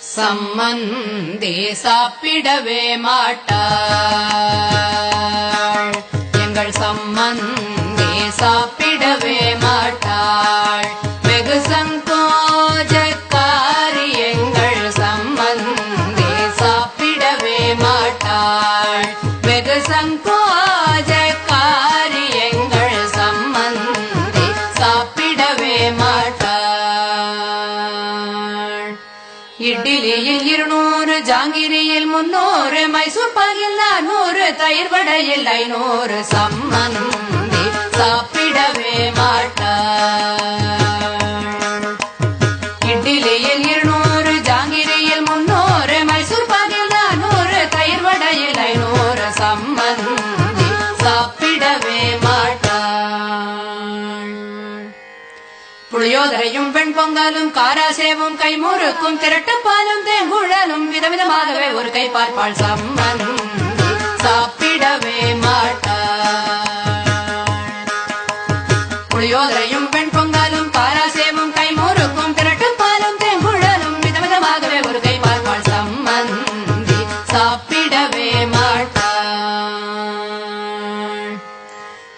சம்மந்தி சாப்பிடவே மாட்டாள். எங்கள் சம்மந்தி சாப்பிடவே மாட்டாள். வெகு சங்கோஜக்காரி எங்கள் சம்மந்தி சாப்பிடவே மாட்டாள். வெகு சங்கோஜக்காரி எங்கள் சம்மந்தி சாப்பிடவே மாட்டாள். இட்லியில் 200, ஜாங்கிரியில் 300, மைசூர் பாகில் 400, தயிர் வடையில் 500, சம்மந்தி சாப்பிடவே மாட்டாள். இட்லியில் 200, ஜாங்கிரியில் 300, மைசூர் பாகில் 400, தயிர் வடையில் 500, சம்மந்தி சாப்பிடவே மாட்டாள். புளியோதரையும் வெண்பொங்கலும் காராசேவும் கைமுறுக்கும் திரட்டுப்பாலும் தேங்குழலும் விதவிதமாகவே ஒரு கை பார்ப்பாள். சம்மந்தி சாப்பிடவே மாட்டாள். புளியோதரையும் வெண்பொங்கலும் காராசேவும் கைமுறுக்கும் திரட்டுப்பாலும் தேங்குழலும் விதவிதமாகவே ஒரு கை பார்ப்பாள். சம்மந்தி சாப்பிடவே மாட்டாள்.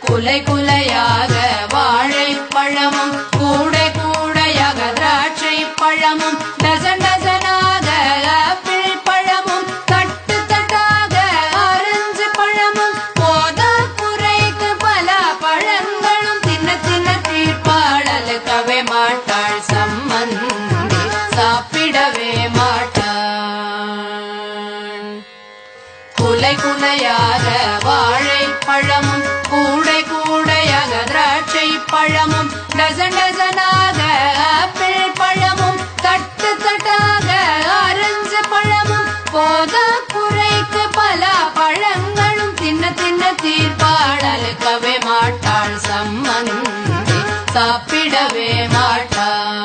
குலை குலையாக வாழைப்பழமும் கூடை கூடையாக திராட்சை பழமும் டசன் டசனாக ஆப்பிள் பழமும் தட்டு தட்டாக ஆரஞ்சு பழமும் போதா குறைக்கு பல பழங்களும் தின்ன தின்ன தீர்ப்பாளலுக்கவே மாட்டாள். சம்மந்தி சாப்பிடவே மாட்டாள். குலை குலையாக வாழைப்பழமும் கூடை கூடையாக திராட்சை பழமும் டசன் டசனாக ஆப்பிள் பழமும் தட்டு தட்டாக ஆரஞ்சு பழமும் போதா குறைக்கு பல பழங்களும் தின்ன தின்ன தீர்ப்பாளலுக்கவே மாட்டாள். சம்மந்தி சாப்பிடவே மாட்டாள்.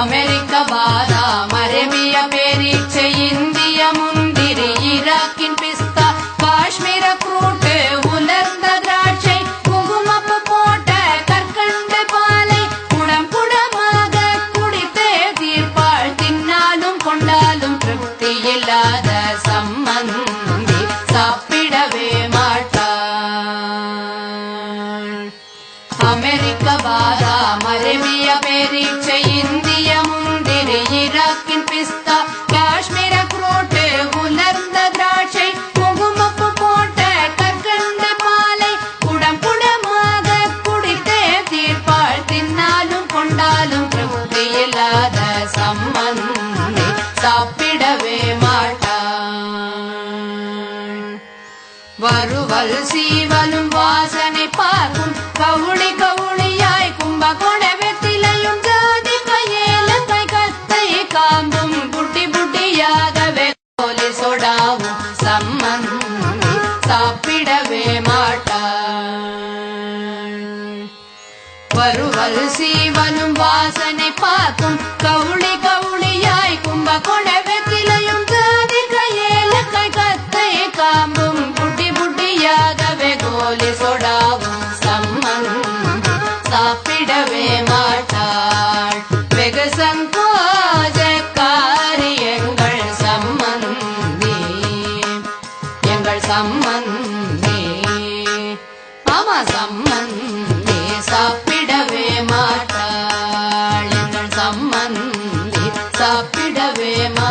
அமெரிக்க பாதாம், அரேபிய பேரீச்சை, இந்திய முந்திரி, ஈராக்கின் பிஸ்தா, காஷ்மீர ஃப்ரூட், உலர்ந்த திராட்சை, குங்குமப்பு போட்ட கற்கண்டு பாலை குடம் குடமாக குடித்தே தீர்ப்பாள். தின்னாலும் கொண்டாலும் திருப்தி இல்லாத சம்மந்தி சாப்பிடவே மாட்டாள். அமெரிக்க பாதாம், அரேபிய பேரீச்சை, இந்திய முந்திரி, ஈராக்கின் பிஸ்தா, காஷ்மீர ஃப்ரூட், உலர்ந்த திராட்சை, குங்குமப்பு போட்ட கற்கண்டு பாலை குடம் குடமாக குடித்தே தீர்ப்பாள். தின்னாலும் கொண்டாலும் திருப்தி இல்லாத சம்மந்தி சாப்பிடவே மாட்டாள். வறுவல் சீவலும் வாசனை பார்க்கும் கவுளி கவுளியாய் கும்ப கொடவெத்திலையும் ஜாதி கையேலக்கை கத்தை காம்பும் புட்டி புட்டியாகவே கோலி சொடாவும் சம்மந்தி சாப்பிடவே மாட்டாள். வறுவல் சீவலும் வாசனை பார்க்கும் கவுளி கவுளியாய் கும்ப கொடவெத்திலையும் ஜாதி கையேலக்கை கத்தை காம்பும் புட்டி புட்டியாகவே கோலி சொடாவும் சம்மந்தி சாப்பிடவே மாட்டாள். வெகு சங்கோஜக்காரி எங்கள் சம்மந்தி, எங்கள் சம்மந்தி, ஆமா சம்மந்தி சாப்பிடவே மாட்டாள். எங்கள் சம்மந்தி சாப்பிடவே மாட்டாள்.